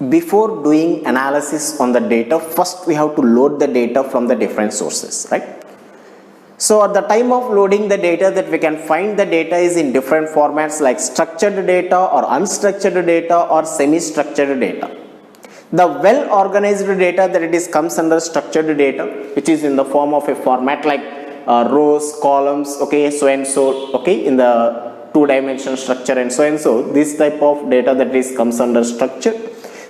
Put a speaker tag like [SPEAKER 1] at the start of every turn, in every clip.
[SPEAKER 1] before doing analysis on the data, first we have to load the data from the different sources, right? So at the time of loading the data, that we can find the data is in different formats like structured data or unstructured data or semi-structured data. The well organized data, that it is comes under structured data, which is in the form of a format like rows, columns, okay, so and so, okay, in the two-dimensional structure and so. This type of data that is comes under structure.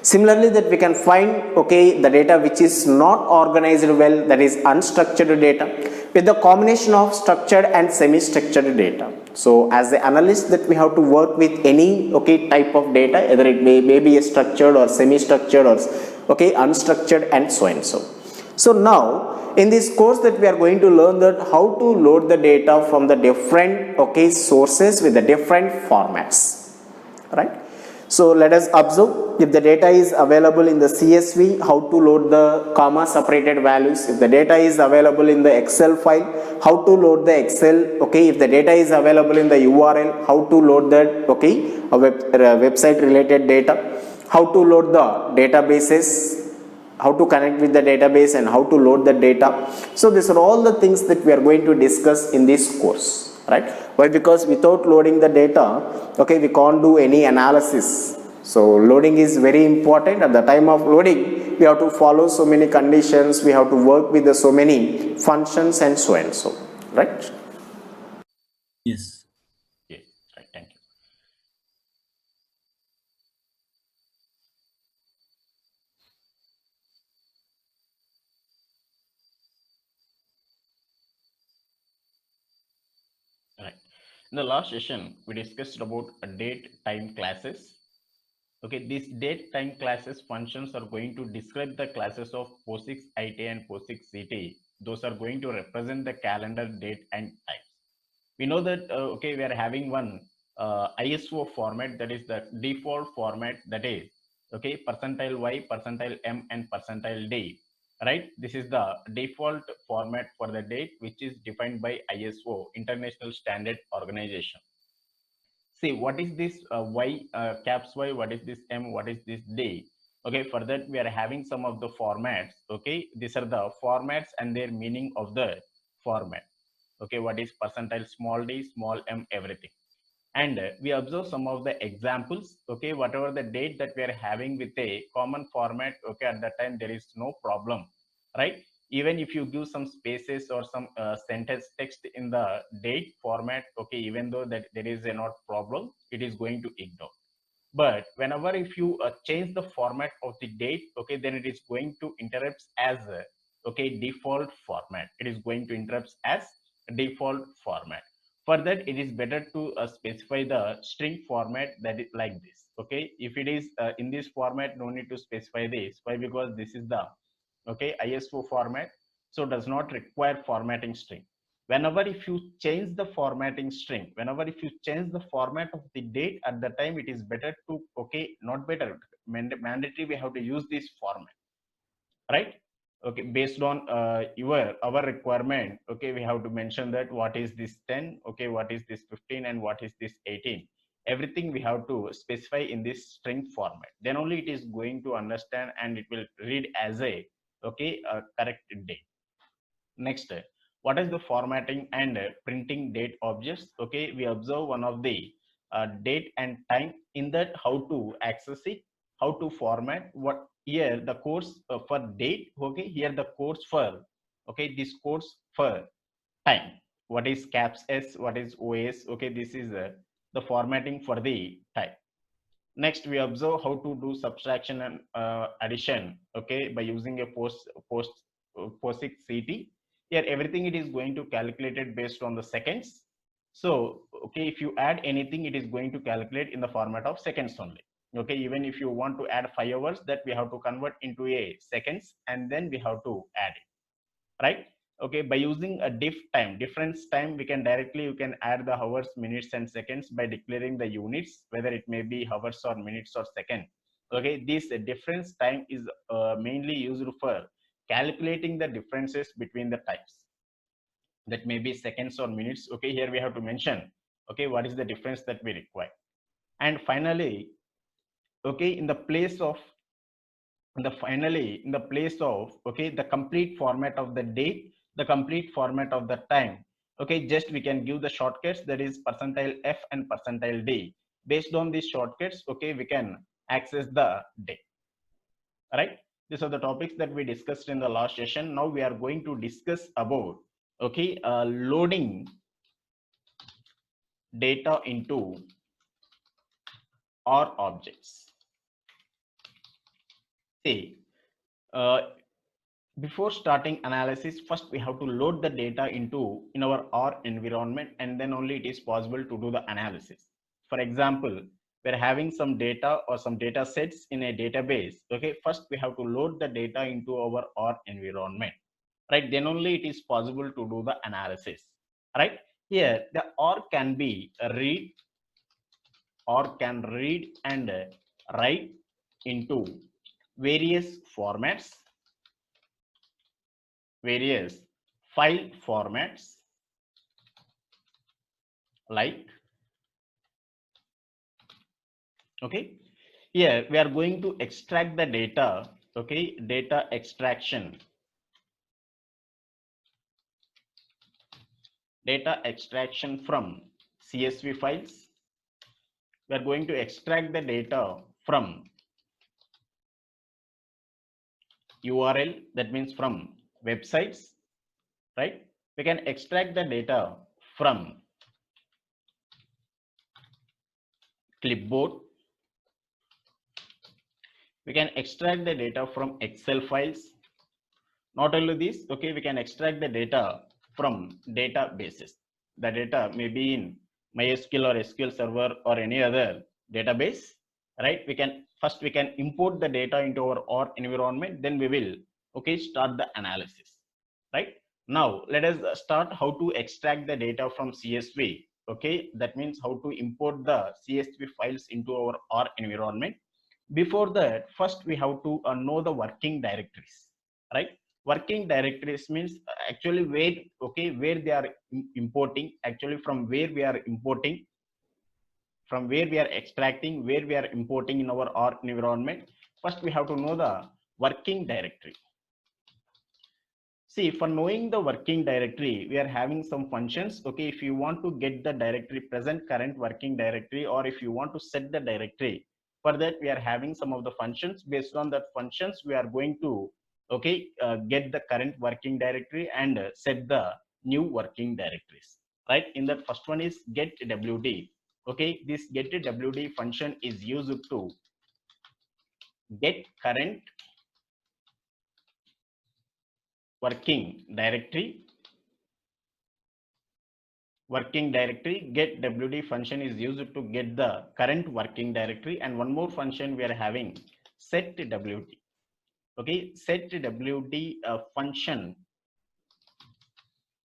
[SPEAKER 1] Similarly, that we can find, okay, the data which is not organized well, that is unstructured data, with the combination of structured and semi-structured data. So as the analyst, that we have to work with any, okay, type of data, either it may be a structured or semi-structured or, okay, unstructured and so. So now in this course, that we are going to learn that how to load the data from the different, okay, sources with the different formats, right? So let us observe, if the data is available in the CSV, how to load the comma separated values. If the data is available in the Excel file, how to load the Excel, okay. If the data is available in the URL, how to load that, okay, website related data, how to load the databases, how to connect with the database and how to load the data. So these are all the things that we are going to discuss in this course, right? Why? Because without loading the data, okay, we can't do any analysis. So loading is very important. At the time of loading, we have to follow so many conditions, we have to work with the so many functions and so, right?
[SPEAKER 2] Yes.
[SPEAKER 3] Yes, right. Thank you. Right. In the last session, we discussed about a date time classes. Okay, these date time classes functions are going to describe the classes of POSIX IT and POSIX CT. Those are going to represent the calendar date and time. We know that, okay, we are having one ISO format, that is the default format, that is, okay, percentile Y, percentile M and percentile D, right? This is the default format for the date, which is defined by ISO, International Standard Organization. See, what is this Y, caps Y, what is this M, what is this D? Okay, for that we are having some of the formats. Okay, these are the formats and their meaning of the format. Okay, what is percentile small d, small m, everything. And we observe some of the examples. Okay, whatever the date that we are having with a common format, okay, at that time there is no problem, right? Even if you give some spaces or some sentence text in the date format, okay, even though that there is a not problem, it is going to ignore. But whenever if you change the format of the date, okay, then it is going to interrupt as okay, default format. It is going to interrupt as default format. For that, it is better to specify the string format, that is like this. Okay, if it is in this format, no need to specify this. Why? Because this is the, okay, ISO format, so does not require formatting string. Whenever if you change the formatting string, whenever if you change the format of the date, at the time it is better to, okay, not better, mandatory, we have to use this format, right? Okay, based on our requirement, okay, we have to mention that what is this 10, okay, what is this 15 and what is this 18. Everything we have to specify in this string format, then only it is going to understand and it will read as a, okay, a correct date. Next, what is the formatting and printing date objects? Okay, we observe one of the date and time. In that, how to access it, how to format. What here the codes for date? Okay, here the codes for, okay, this codes for time. What is caps S? What is OS? Okay, this is the formatting for the time. Next, we observe how to do subtraction and addition, okay, by using a POSIX CT. Here, everything it is going to calculate it based on the seconds. So, okay, if you add anything, it is going to calculate in the format of seconds only. Okay, even if you want to add 5 hours, that we have to convert into a seconds and then we have to add it, right? Okay, by using a difference time, we can directly, you can add the hours, minutes and seconds by declaring the units, whether it may be hours or minutes or second. Okay, this difference time is mainly used for calculating the differences between the times, that may be seconds or minutes. Okay, here we have to mention, okay, what is the difference that we require. And finally, okay, in the place of finally in the place of, okay, the complete format of the date, the complete format of the time, okay, just we can give the shortcuts, that is percentile f and percentile d. Based on these shortcuts, okay, we can access the date. Right, these are the topics that we discussed in the last session. Now we are going to discuss about, okay, loading data into R objects. See, uh, before starting analysis, first we have to load the data in our R environment, and then only it is possible to do the analysis. For example, we're having some data or some data sets in a database. Okay, first we have to load the data into our R environment, right? Then only it is possible to do the analysis, right? Here the R can be read, or can read and write into various formats, various file formats, like, okay, here we are going to extract the data, okay, data extraction, from CSV files. We are going to extract the data from URL, that means from websites, right? We can extract the data from clipboard. We can extract the data from Excel files. Not only this, okay, we can extract the data from databases. The data may be in MySQL or SQL Server or any other database, right? We can import the data into our R environment, then we will, okay, start the analysis, right? Now let us start how to extract the data from CSV. Okay, that means how to import the CSV files into our R environment. Before that, first we have to know the working directories, right? Working directories means actually where, okay, where they are importing, actually from where we are importing, from where we are extracting, where we are importing in our R environment. First we have to know the working directory. See, for knowing the working directory, we are having some functions. Okay, if you want to get the directory present current working directory, or if you want to set the directory, for that we are having some of the functions. Based on that functions, we are going to, okay, get the current working directory and set the new working directories. Right. In that first one is get WD. Okay, this get WD function is used to get current working directory. Get WD function is used to get the current working directory, and one more function we are having, set WD. Okay, set WD function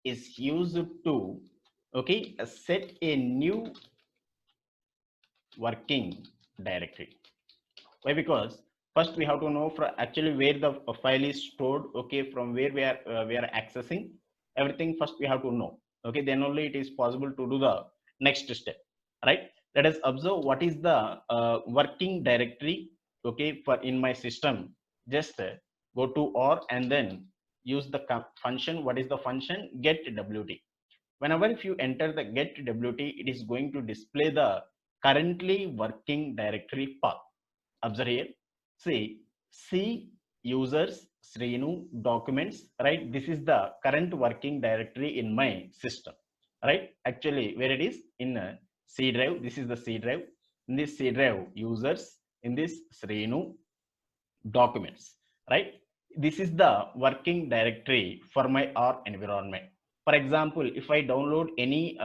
[SPEAKER 3] is used to, okay, set a new working directory. Why? Because first we have to know for actually where the file is stored, okay, from where we are accessing everything. First we have to know, okay, then only it is possible to do the next step, right? Let us observe what is the working directory, okay, for in my system. Just go to or and then use the function. What is the function? Get WD. Whenever if you enter the get WD, it is going to display the currently working directory path. Observe here. See, C users, Srinu, documents, right? This is the current working directory in my system, right? Actually, where it is in C drive, this is the C drive. In this C drive, users, in this Srinu, documents, right? This is the working directory for my R environment. For example, if I download any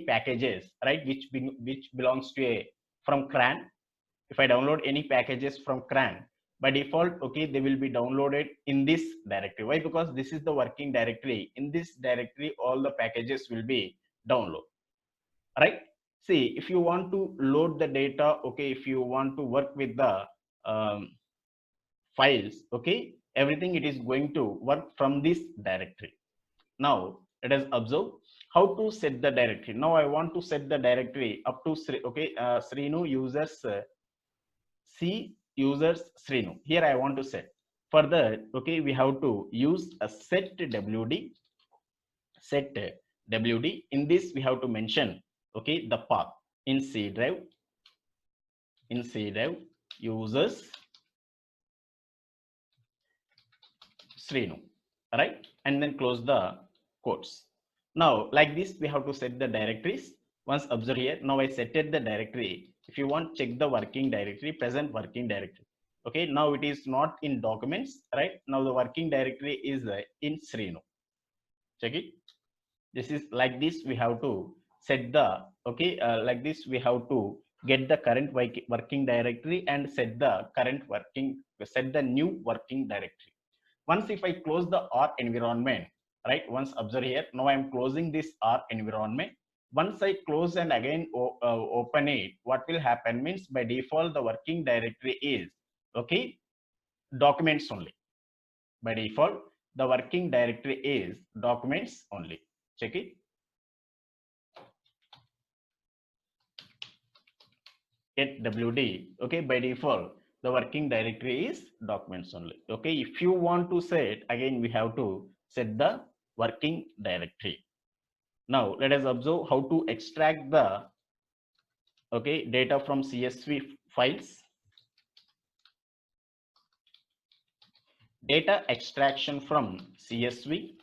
[SPEAKER 3] packages, right, which belongs to a from CRAN, if I download any packages from CRAN, by default, okay, they will be downloaded in this directory. Why? Because this is the working directory. In this directory, all the packages will be downloaded, right? See, if you want to load the data, okay, if you want to work with the files, okay, everything it is going to work from this directory. Now, let us observe how to set the directory. Now, I want to set the directory up to, okay, Srinu users C users Srinu. Here I want to set. For that, okay, we have to use a set WD. Set WD. In this, we have to mention, okay, the path in C drive. In C drive, users Srinu, right? And then close the quotes. Now, like this, we have to set the directories. Once observe here, now I setted the directory. If you want, check the working directory, present working directory. Okay, now it is not in documents, right? Now the working directory is in Srinu. Check it. This is like this. We have to set the, okay, like this, we have to get the current working directory and set the set the new working directory. Once if I close the R environment, right? Once observe here, now I'm closing this R environment. Once I close and again open it, what will happen means by default, the working directory is, okay, documents only. By default, the working directory is documents only. Check it. Get WD, okay, by default, the working directory is documents only. Okay, if you want to set, again, we have to set the working directory. Now, let us observe how to extract the, okay, data from CSV files. Data extraction from CSV.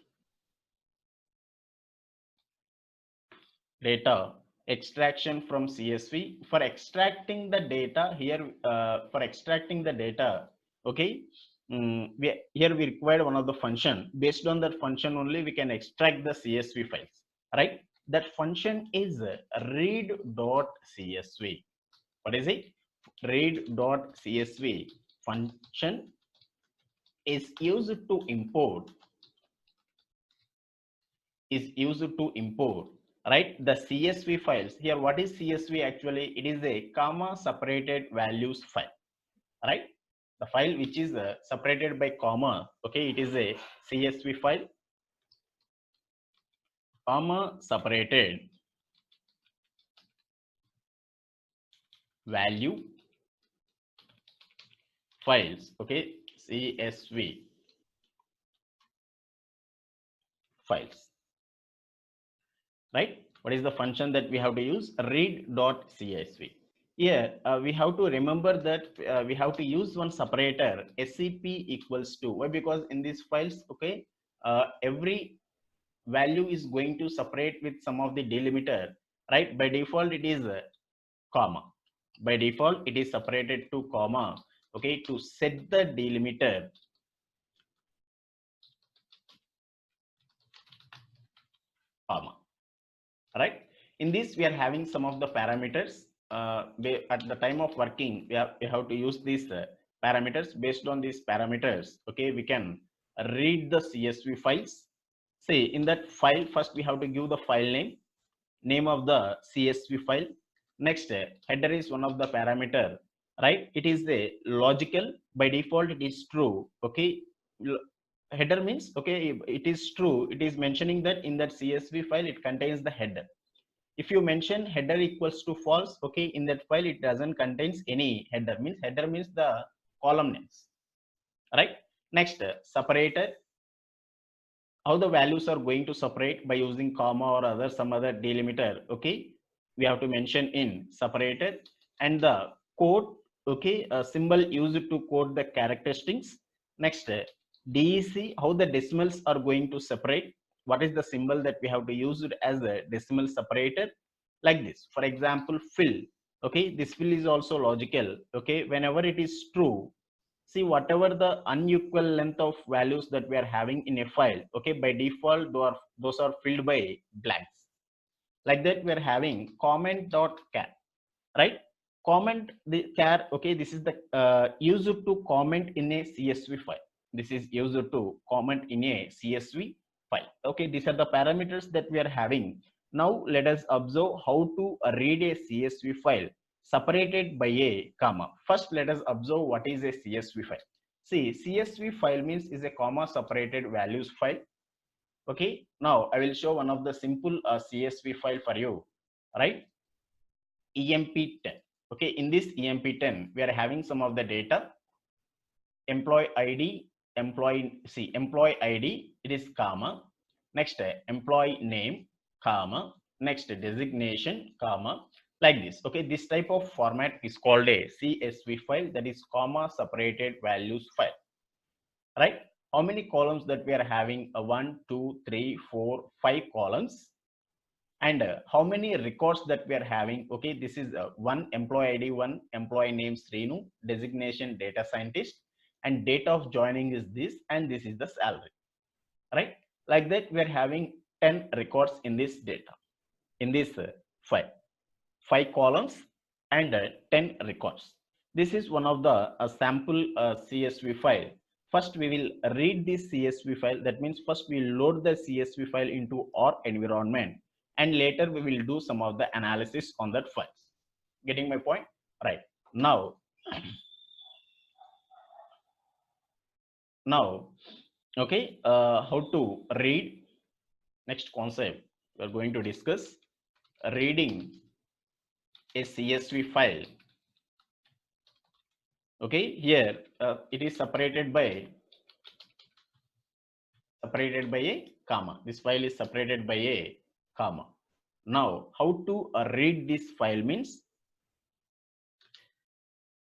[SPEAKER 3] Data extraction from CSV. For extracting the data here, for extracting the data, okay, here we require one of the function. Based on that function only, we can extract the CSV files, right? That function is read.csv. What is it? Read.csv function is used to import, right, the CSV files. Here, what is CSV actually? It is a comma separated values file, right? The file which is separated by comma, okay, it is a CSV file, comma separated value files, okay, CSV files, right? What is the function that we have to use? Read.csv. Here we have to remember that we have to use one separator, SCP equals to. Why? Because in these files, okay, every value is going to separate with some of the delimiter, right? By default, it is comma. By default, it is separated to comma, okay, to set the delimiter. Comma, right? In this, we are having some of the parameters. At the time of working, we have to use these parameters. Based on these parameters, okay, we can read the CSV files. See, in that file, first we have to give the file name of the CSV file. Next, header is one of the parameter, right? It is a logical. By default, it is true. Okay, header means, okay, it is true. It is mentioning that in that CSV file, it contains the header. If you mention header equals to false, okay, in that file it doesn't contains any header. Means header means the column names, right? Next, separator. How the values are going to separate? By using comma or some other delimiter, okay, we have to mention in separator. And the code, okay, a symbol used to code the characteristics. Next, DEC, how the decimals are going to separate? What is the symbol that we have to use it as a decimal separator? Like this, for example, fill, okay, this fill is also logical, okay, whenever it is true. See, whatever the unequal length of values that we are having in a file, okay, by default those are filled by blanks. Like that, we are having comment.char, right? Comment the char, okay, this is the used to comment in a CSV file. This is used to comment in a CSV file. Okay, these are the parameters that we are having. Now let us observe how to read a CSV file separated by a comma. First, let us observe what is a CSV file. See, CSV file means is a comma separated values file. Okay, now I will show one of the simple CSV file for you, right? EMP10. Okay, in this emp10 we are having some of the data. Employee id, employee id, it is comma, next employee name, comma, next designation, comma, like this. Okay, this type of format is called a CSV file, that is comma separated values file, right? How many columns that we are having? 1 2 3 4 5 columns. And how many records that we are having? Okay, this is one employee id, one employee name Srinu, designation data scientist, and date of joining is this, and this is the salary, right? Like that we are having 10 records in this data, in this file, 5 columns and 10 records. This is one of the sample CSV file. First we will read this CSV file. That means first we load the CSV file into our environment, and later we will do some of the analysis on that file. Getting my point? Right. Now okay, how to read. Next concept we are going to discuss, reading a CSV file. Okay, here it is separated by a comma. This file is separated by a comma. Now how to read this file means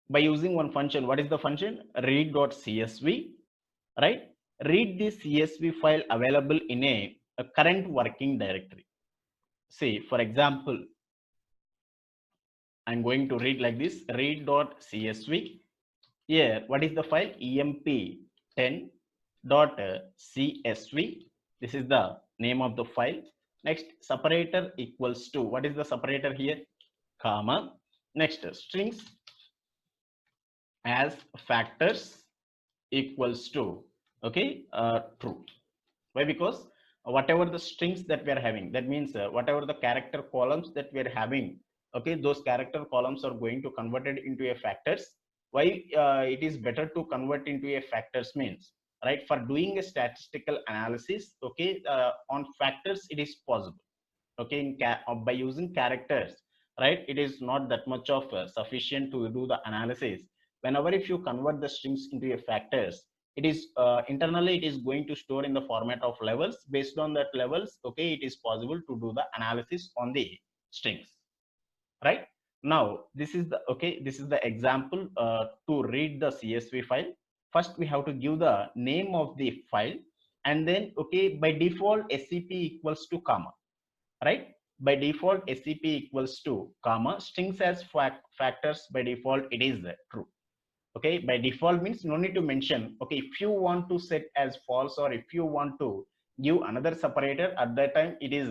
[SPEAKER 3] by using one function. What is the function? Read.csv, right? Read this CSV file available in a current working directory. Say for example, I'm going to read like this, read.csv. Here what is the file? emp10.csv. This is the name of the file. Next, separator equals to, what is the separator here? Comma. Next, strings as factors equals to, okay, true. Why? Because whatever the strings that we are having, that means whatever the character columns that we are having, okay, those character columns are going to convert it into a factors. Why it is better to convert into a factors means, right, for doing a statistical analysis, okay, on factors it is possible. Okay, by using characters, right, it is not that much of sufficient to do the analysis. Whenever if you convert the strings into a factors, it is internally it is going to store in the format of levels. Based on that levels, okay, it is possible to do the analysis on the strings, right? Now this is the, okay, this is the example to read the CSV file. First we have to give the name of the file, and then, okay, by default scp equals to comma, right? By default scp equals to comma, strings as factors, by default it is true. Okay, by default means no need to mention. Okay, if you want to set as false, or if you want to give another separator, at that time it is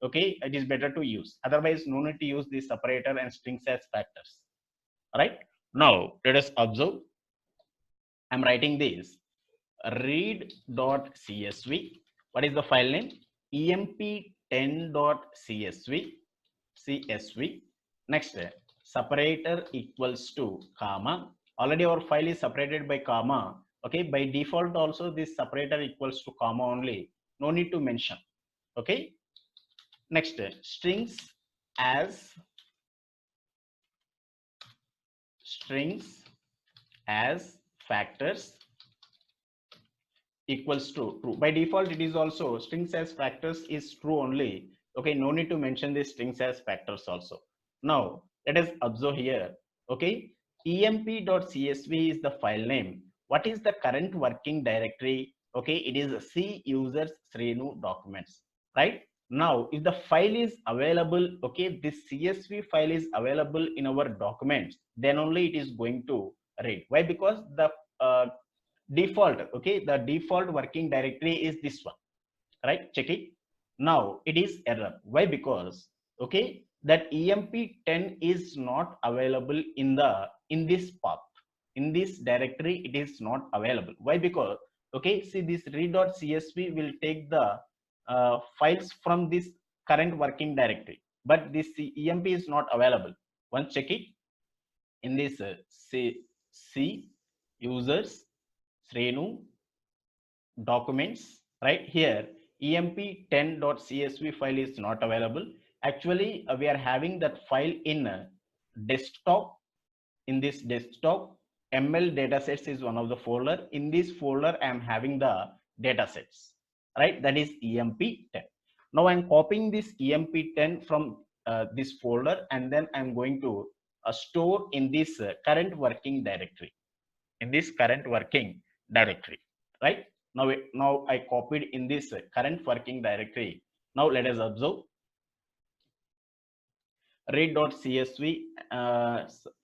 [SPEAKER 3] okay, it is better to use. Otherwise no need to use this separator and strings as factors, right? Now let us observe. I'm writing this read.csv. What is the file name? emp10.csv. CSV. Next, separator equals to comma. Already our file is separated by comma. Okay, by default also this separator equals to comma only. No need to mention. Okay. Next, strings as factors equals to true. By default it is also strings as factors is true only. Okay, no need to mention this strings as factors also. Now let us observe here. Okay, emp.csv is the file name. What is the current working directory? Okay, it is C users Srinu documents, right? Now if the file is available, okay, this CSV file is available in our documents, then only it is going to read. Why? Because the default, okay, the default working directory is this one, right? Check it. Now it is error. Why? Because, okay, that emp10 is not available in this path, in this directory it is not available. Why? Because, okay, see, this read.csv will take the files from this current working directory, but this emp is not available. Once check it in this C users Srenu documents, right? Here emp10.csv file is not available. Actually we are having that file in desktop. In this desktop, ML datasets is one of the folder. In this folder, I am having the datasets, right? That is EMP10. Now I'm copying this EMP10 from this folder, and then I'm going to store in this current working directory. In this current working directory, right? Now I copied in this current working directory. Now let us observe read.csv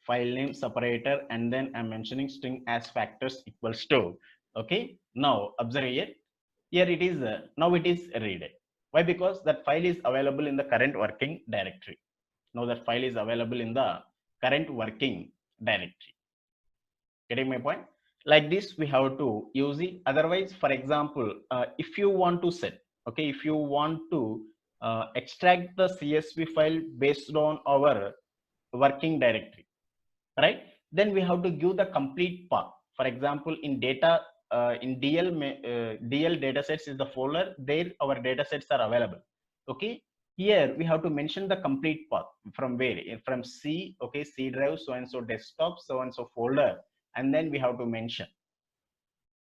[SPEAKER 3] file name separator, and then I'm mentioning string as factors equals to. Okay, now observe here. Here it is. Now it is read. Why? Because that file is available in the current working directory. Now that file is available in the current working directory. Getting my point? Like this, we have to use it. Otherwise, for example, if you want to set, okay, if you want to extract the CSV file based on our working directory, right? Then we have to give the complete path. For example, in data, in DL datasets is the folder there our datasets are available. Okay, here we have to mention the complete path from where, from C, okay, C drive, so and so desktop, so and so folder, and then we have to mention,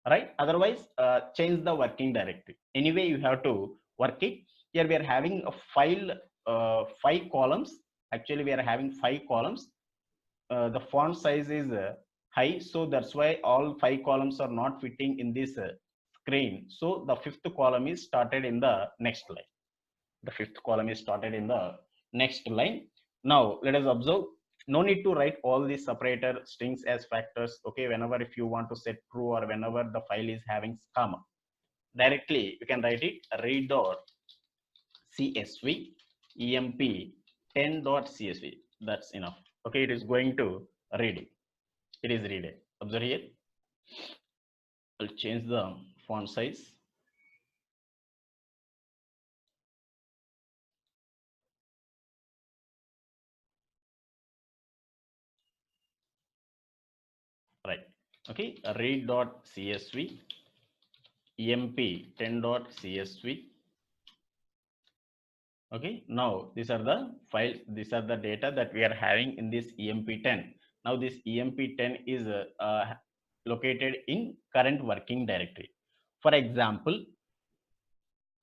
[SPEAKER 3] right? Otherwise, change the working directory. Anyway, you have to work it. Here we are having a file, 5 columns. Actually, we are having 5 columns. The font size is high, so that's why all 5 columns are not fitting in this screen. So the 5th column is started in the next line. The 5th column is started in the next line. Now let us observe. No need to write all these separator strings as factors. Okay, whenever if you want to set true or whenever the file is having comma, directly you can write it read.csv emp10.csv. That's enough. Okay, it is going to read it. It is read it. Observe here. I'll change the font size. Right. Okay, read.csv emp10.csv. Okay, now these are the files, these are the data that we are having in this emp10. Now this emp10 is located in current working directory. For example,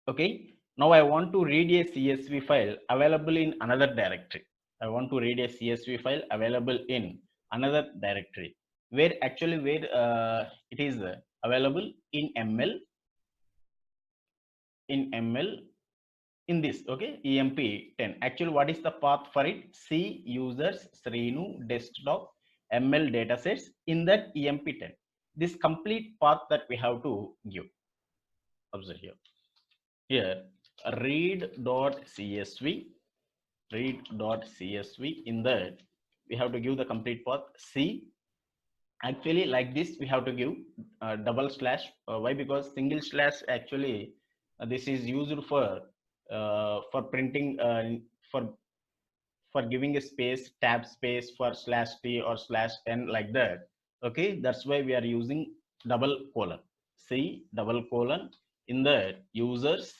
[SPEAKER 3] okay, now I want to read a CSV file available in another directory. I want to read a CSV file available in another directory, where actually it is available in ML, in this, okay, emp10. Actually, what is the path for it? C users Srinu desktop ML datasets in that emp10. This complete path that we have to give. Observe here. Here, read.csv in that we have to give the complete path C. Actually, like this, we have to give double slash. Why? Because single slash actually this is used for printing, for giving a space, tab space for slash t or slash n, like that. Okay, that's why we are using double colon. C double colon in the users.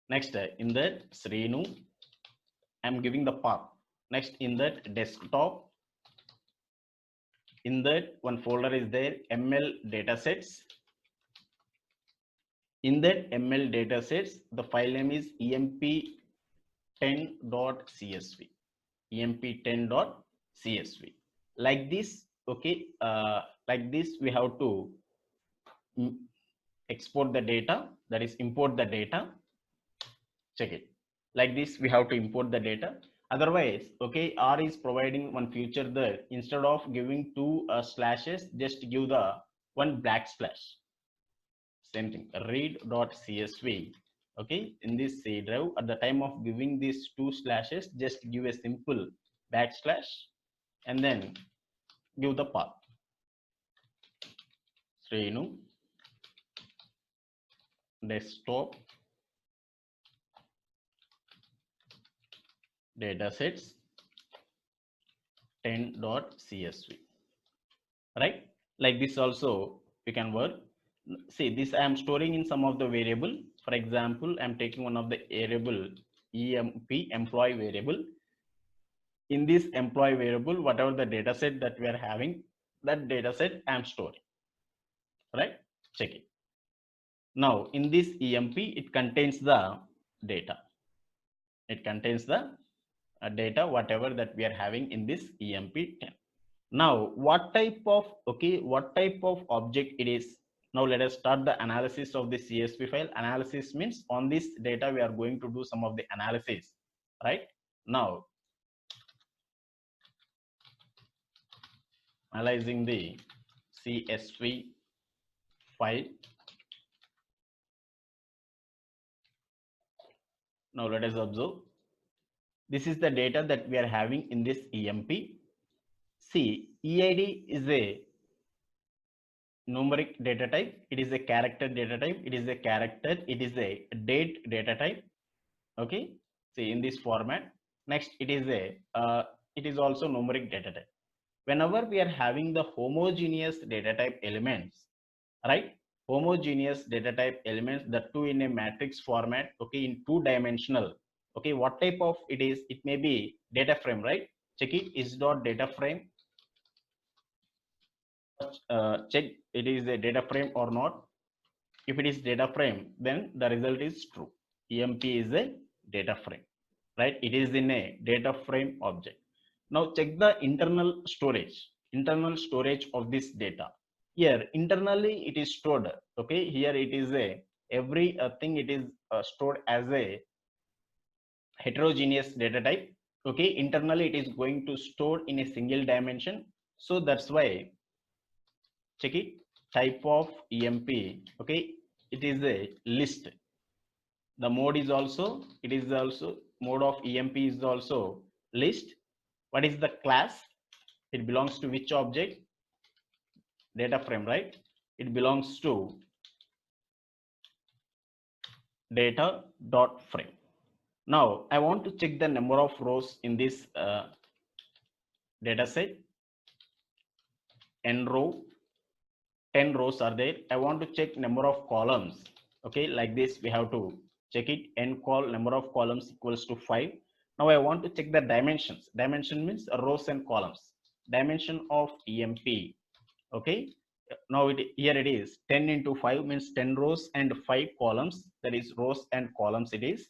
[SPEAKER 3] Next, in that Srinu, I'm giving the path. Next, in that desktop, in that one folder is there, ML datasets. In that ML datasets, the file name is emp10.csv. emp10.csv. Like this, okay, like this, we have to export the data, that is import the data. Check it. Like this, we have to import the data. Otherwise, okay, R is providing one feature that instead of giving 2 slashes, just give the one black slash. Same thing, read.csv. Okay, in this C drive, at the time of giving these 2 slashes, just give a simple backslash and then give the path. Srinu desktop datasets 10.csv. Right? Like this also we can work. See, this I am storing in some of the variable. For example, I am taking one of the variable emp employee variable. in this employee variable, whatever the data set that we are having, that data set I'm storing, right? Check it. Now in this EMP, it contains the data. It contains the data, whatever that we are having in this EMP10. Now, what type of object it is? Now let us start the analysis of the CSV file. Analysis means on this data we are going to do some of the analysis, right? Now, analyzing the CSV file. Now let us observe. This is the data that we are having in this EMP. See, EID is a numeric data type, it is a character data type, it is a character, it is a date data type. Okay, see in this format. Next, it is also numeric data type. Whenever we are having the homogeneous data type elements, right? Homogeneous data type elements, that too in a matrix format, okay, in 2-dimensional. Okay, what type of it is? It may be data frame, right? Check it, is dot data frame. Check it is a data frame or not. If it is data frame, then the result is true. EMP is a data frame, right? It is in a data frame object. Now check the internal storage of this data. Here internally it is stored. Okay, here it is a every thing it is stored as a heterogeneous data type. Okay, internally it is going to store in a single dimension. So that's why, check it, type of EMP. Okay, it is a list. The mode is also, it is also mode of EMP is also list. What is the class? It belongs to which object? Data frame, right? It belongs to data dot frame. Now I want to check the number of rows in this data set. N row, 10 rows are there. I want to check number of columns. Okay, like this we have to check it. N call number of columns equals to 5. Now I want to check the dimensions. Dimension means rows and columns. Dimension of EMP. Okay, now here it is 10 into 5 means 10 rows and 5 columns. That is rows and columns it is.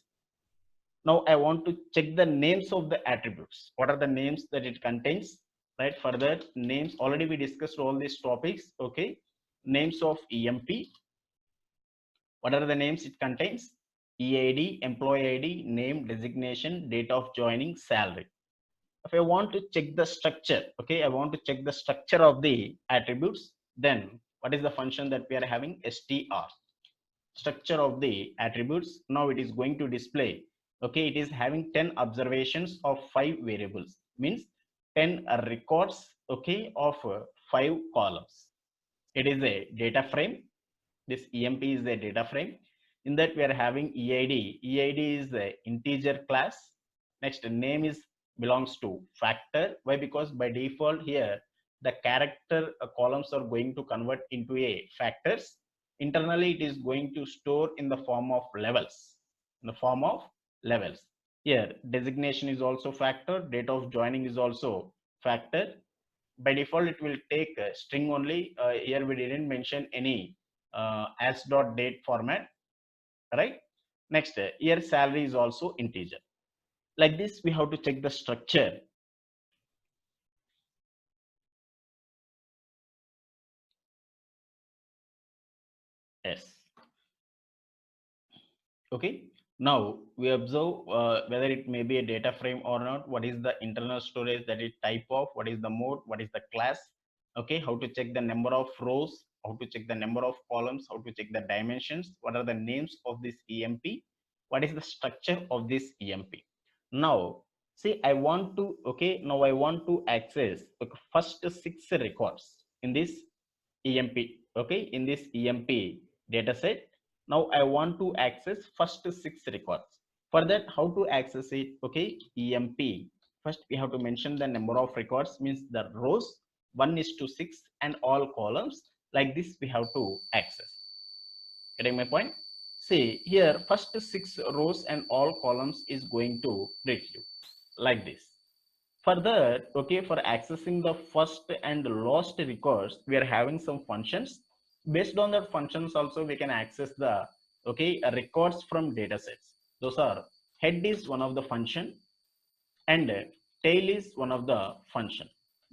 [SPEAKER 3] Now I want to check the names of the attributes. What are the names that it contains? Right, further names, already we discussed all these topics. Okay, names of EMP. What are the names it contains? EID, employee ID, name, designation, date of joining, salary. If I want to check the structure, okay, I want to check the structure of the attributes, then what is the function that we are having? str, structure of the attributes. Now it is going to display, okay, it is having 10 observations of 5 variables, means 10 records, okay, of 5 columns. It is a data frame. This EMP is a data frame. In that we are having EID. EID is a integer class. Next, name is belongs to factor. Why? Because by default here the character columns are going to convert into a factors. Internally it is going to store in the form of levels. In the form of levels. Here designation is also factor. Date of joining is also factor. By default it will take a string only. Here we didn't mention any as dot date format, right? Next, here salary is also integer. Like this we have to check the structure. Yes. Okay, now we observe whether it may be a data frame or not. What is the internal storage that it type of? What is the mode? What is the class? Okay, how to check the number of rows? How to check the number of columns? How to check the dimensions? What are the names of this EMP? What is the structure of this EMP? Now, see, I want to, okay, now I want to access first 6 records in this EMP, okay, in this EMP data set. Now I want to access first 6 records. For that, how to access it? Okay, EMP. First, we have to mention the number of records, means the rows 1:6 and all columns. Like this, we have to access. Getting my point? See here, first 6 rows and all columns is going to retrieve like this. Further, okay, for accessing the first and last records, we are having some functions. Based on that functions also, we can access the, okay, records from data sets. Those are, head is one of the function and tail is one of the function.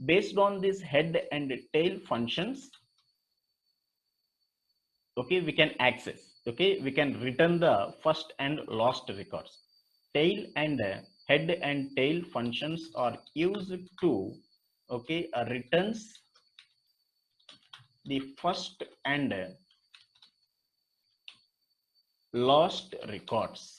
[SPEAKER 3] Based on this head and tail functions, okay, we can access, okay, we can return the first and last records. Tail and head and tail functions are used to, okay, returns the first and last records.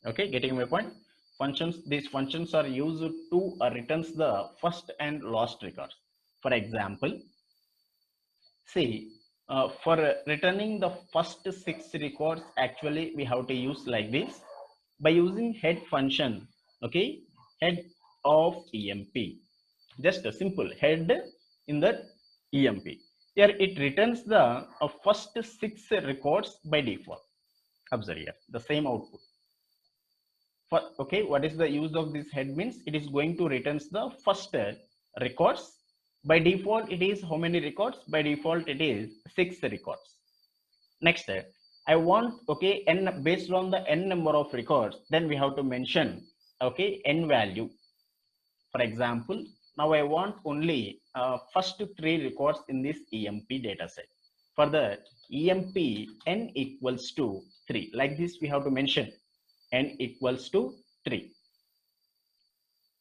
[SPEAKER 3] Okay, getting my point? Functions, these functions are used to returns the first and last records. For example, see, for returning the first 6 records, actually we have to use like this. By using head function, okay, head of emp, just a simple head in the emp. Here it returns the first 6 records by default. Observe here the same output. For, okay, what is the use of this head means? It is going to returns the first records. By default it is how many records? By default it is 6 records. Next, I want, okay, n, based on the n number of records, then we have to mention, okay, n value. For example, now I want only first 3 records in this emp dataset. For the emp n equals to 3, like this we have to mention n equals to 3.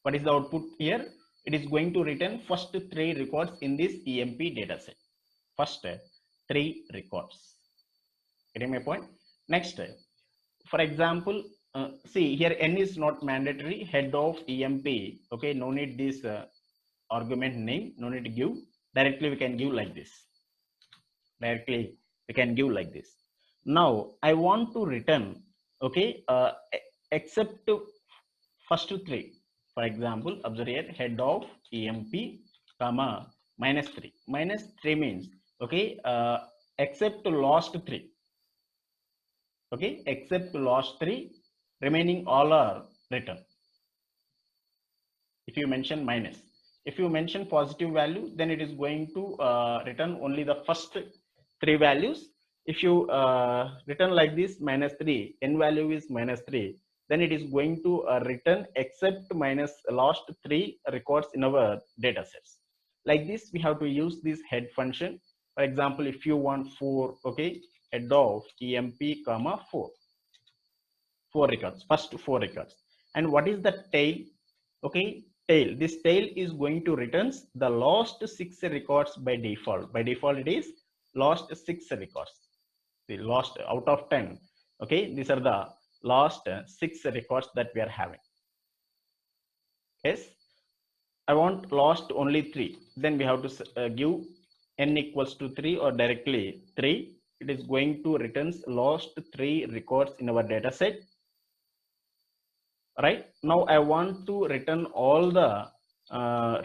[SPEAKER 3] What is the output here? It is going to return first 3 records in this emp dataset. First 3 records. Getting my point? Next, for example, see here n is not mandatory. Head of emp. Okay, no need this argument name. No need to give. Directly we can give like this. Directly we can give like this. Now I want to return, okay, except first 3. For example, observe here, head of emp comma -3. -3 means, okay, except last 3. Okay, except last 3, remaining all are written. If you mention minus, if you mention positive value, then it is going to return only the first 3 values. If you return like this -3, n value is -3, then it is going to return except minus last 3 records in our data sets. Like this, we have to use this head function. For example, if you want 4, okay, head of emp comma 4 records, first 4 records. And what is the tail? Okay, tail, this tail is going to returns the last 6 records by default. By default it is last 6 records, the last out of 10. Okay, these are the last 6 records that we are having. Yes, I want last only 3, then we have to give n equals to 3 or directly 3. It is going to returns last 3 records in our data set. Right now I want to return all the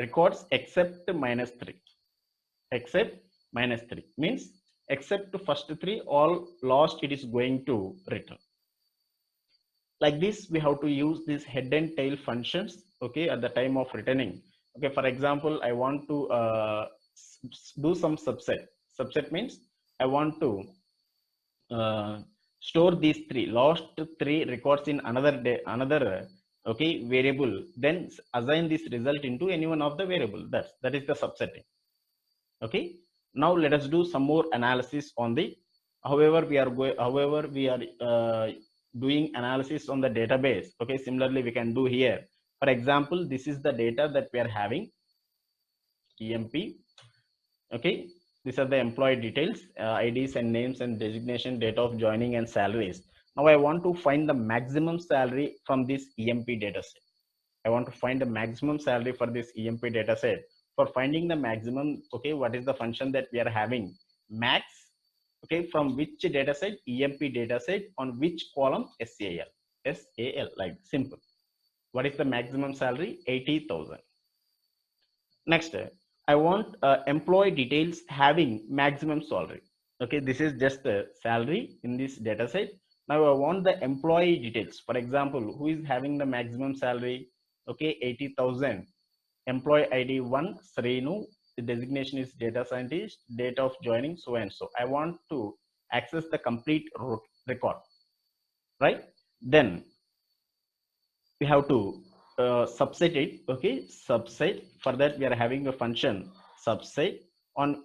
[SPEAKER 3] records except -3. Except -3 means except first 3, all last it is going to return. Like this, we have to use these head and tail functions, okay, at the time of returning. Okay, for example, I want to do some subset. Subset means I want to store these 3 last 3 records in another okay variable, then assign this result into any one of the variable. That is the subsetting. Okay, now let us do some more analysis on the, however we are doing analysis on the database. Okay, similarly we can do here. For example, this is the data that we are having, emp. Okay, these are the employee details, IDs and names and designation, date of joining and salaries. Now I want to find the maximum salary from this emp dataset. I want to find the maximum salary for this emp dataset. For finding the maximum, okay, what is the function that we are having? Max, okay, from which dataset? emp dataset, on which column? SAL, like simple. What is the maximum salary? 80,000. Next, I want employee details having maximum salary. Okay, this is just the salary in this data set. Now I want the employee details. For example, who is having the maximum salary? okay, 80,000. Employee ID 1, Srinu, the designation is data scientist, date of joining, so and so. I want to access the complete record, right? Then we have to subset it, okay, subset. For that, we are having a function subset on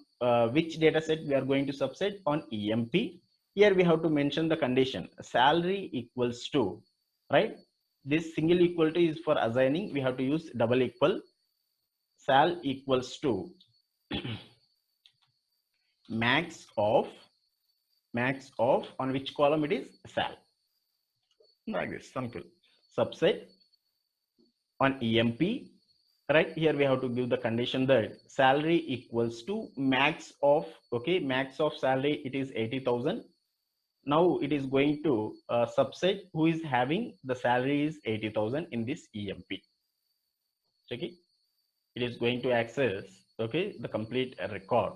[SPEAKER 3] which data set we are going to subset on EMP. Here we have to mention the condition salary equals to, right? This single equal to is for assigning. We have to use double equal. Sal equals to max of on which column it is sal, like this simple subset on EMP, right? Here we have to give the condition that salary equals to max of, okay, max of salary, it is 80,000. Now it is going to subset who is having the salary is 80,000 in this EMP. Okay, it is going to access, okay, the complete record.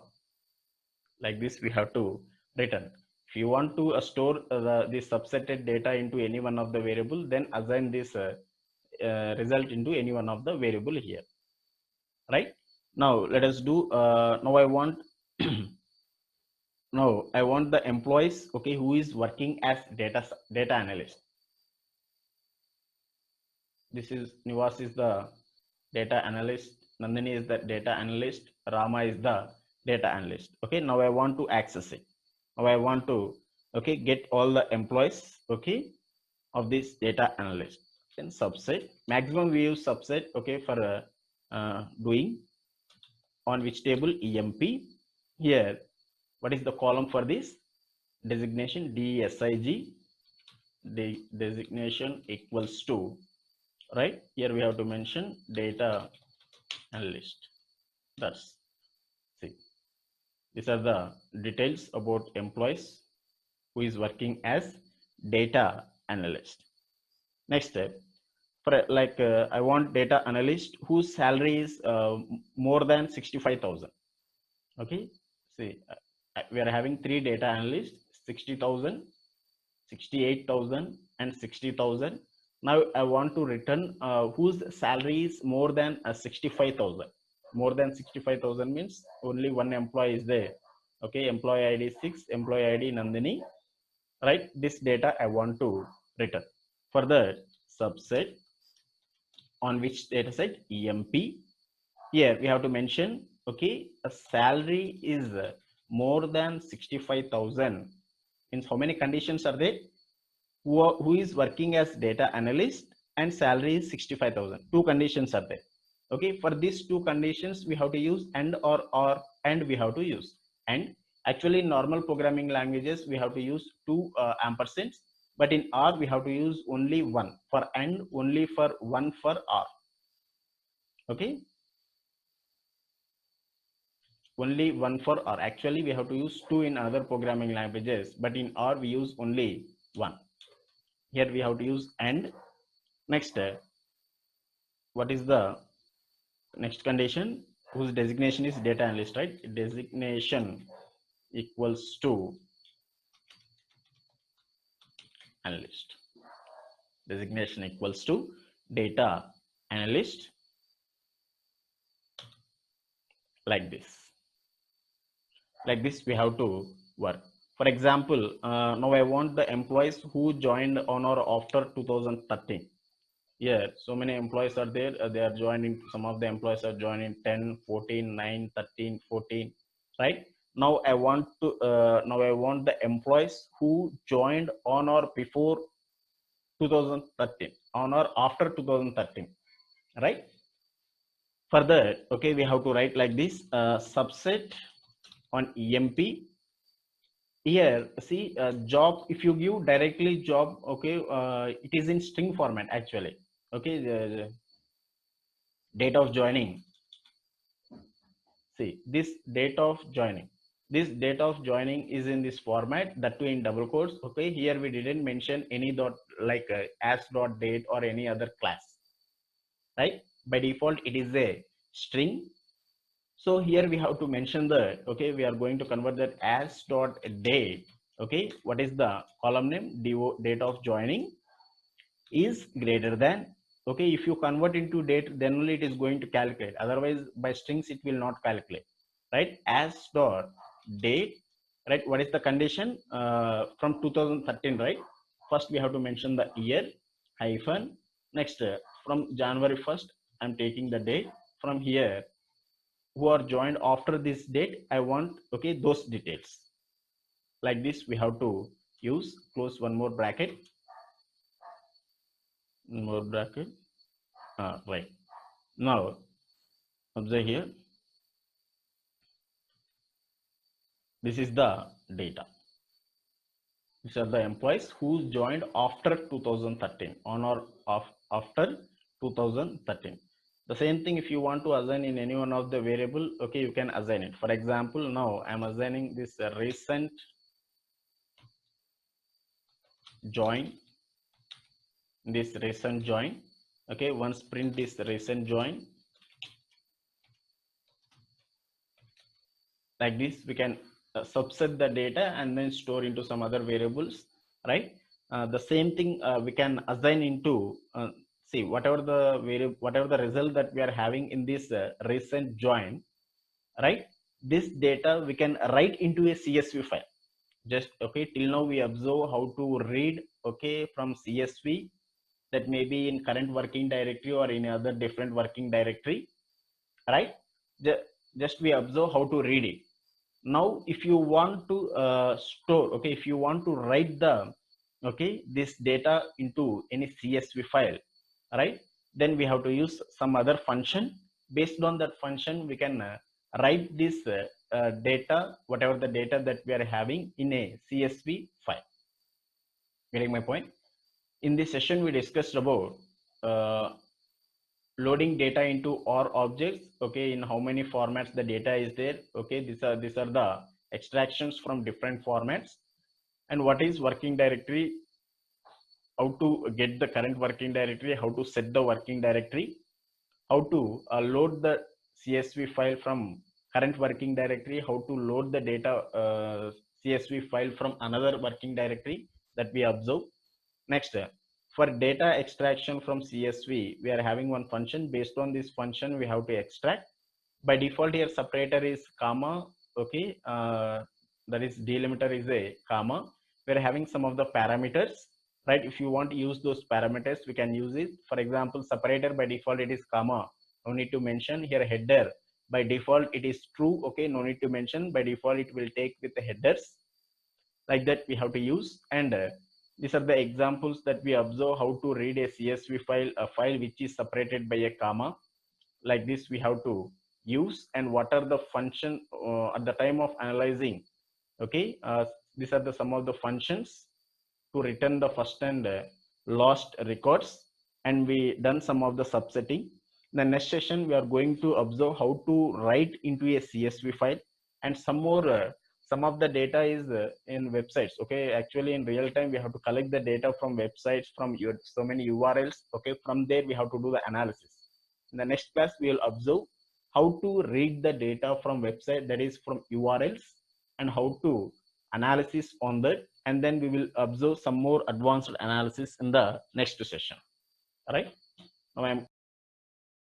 [SPEAKER 3] Like this we have to return. If you want to store this subsetted data into any one of the variable, then assign this result into any one of the variable here, right? Now let us do now I want now I want the employees, okay, who is working as data analyst. This is Nivas is the data analyst, Nandini is the data analyst, Rama is the data analyst. Okay, now I want to access it. Now I want to, okay, get all the employees, okay, of this data analyst. Then subset, maximum we use subset, okay, for doing on which table EMP. Here, what is the column for this? Designation DSIG, the designation equals to, right? Here we have to mention data analyst. That's, see, these are the details about employees who is working as data analyst. Next step, for like I want data analyst whose salary is more than 65,000. Okay, see, we are having three data analysts, 60,000, 68,000 and 60,000. Now I want to return whose salary is more than 65,000. More than 65,000 means only one employee is there. Okay, employee ID 6, employee ID Nandini, right? This data I want to return. For the subset on which data set EMP. Here we have to mention, okay, a salary is more than 65,000. Means how many conditions are there? Who is working as data analyst and salary is 65,000. Two conditions are there. Okay, for these two conditions we have to use and or and we have to use. And actually in normal programming languages we have to use two ampersands, but in R we have to use only one for and, only for one for R. Okay, only one for R. Actually we have to use two in other programming languages, but in R we use only one. Here we have to use and. Next, what is the next condition? Whose designation is data analyst, right? Designation equals to analyst. Designation equals to data analyst, like this. Like this we have to work. For example, now I want the employees who joined on or after 2013. Here so many employees are there, they are joining, some of the employees are joining 10, 14, 9, 13, 14, right? Now I want to now I want the employees who joined on or before 2013, on or after 2013, right? For that, okay, we have to write like this, subset on EMP. Here see, job, if you give directly job, okay, it is in string format actually. Okay, the date of joining, see this date of joining, this date of joining is in this format, that too in double quotes. Okay, here we didn't mention any dot like as dot date or any other class, right? By default it is a string. So here we have to mention the, okay, we are going to convert that as dot date. Okay, what is the column name? Date of joining is greater than okay, if you convert into date, then only it is going to calculate. Otherwise by strings it will not calculate, right? As dot date, right? What is the condition? From 2013, right? First we have to mention the year, hyphen, next from January 1st I'm taking the date. From here, who are joined after this date, I want, okay, those details. Like this we have to use, close one more bracket, right. Now observe here, this is the data. These are the employees who joined after 2013, on or off after 2013. The same thing, if you want to assign in any one of the variable, okay, you can assign it. For example, now I'm assigning this recent join, okay, once print this recent join. Like this we can subset the data and then store into some other variables, right? The same thing we can assign into, see, whatever the variable, whatever the result that we are having in this recent join, right? This data we can write into a CSV file. Just, okay, till now we observe how to read, okay, from CSV, that may be in current working directory or in other different working directory, right? Just we observe how to read it. Now if you want to store, okay, if you want to write the, okay, this data into any CSV file, right? Then we have to use some other function. Based on that function we can write this data, whatever the data that we are having, in a CSV file. Getting my point? In this session we discussed about uh, loading data into OR objects, okay, in how many formats the data is there, okay, these are the extractions from different formats, and what is working directory, how to get the current working directory, how to set the working directory, how to load the CSV file from current working directory, how to load the data CSV file from another working directory that we observe. Next, for data extraction from CSV, we are having one function. Based on this function, we have to extract. By default, here separator is comma. Okay, that is delimiter is a comma. We are having some of the parameters, right? If you want to use those parameters, we can use it. For example, separator by default it is comma. No need to mention here. Header by default it is true. Okay, no need to mention. By default it will take with the headers. Like that we have to use. And these are the examples that we observe how to read a CSV file, a file which is separated by a comma. Like this we have to use. And what are the function at the time of analyzing, okay, these are the some of the functions to return the first and last records. And we done some of the subsetting. In the next session we are going to observe how to write into a CSV file. And some more some of the data is in websites, okay. Actually in real time we have to collect the data from websites, from your so many URLs, okay. From there we have to do the analysis. In the next class we will observe how to read the data from website, that is from URLs, and how to analysis on that. And then we will observe some more advanced analysis in the next session. All right, now I am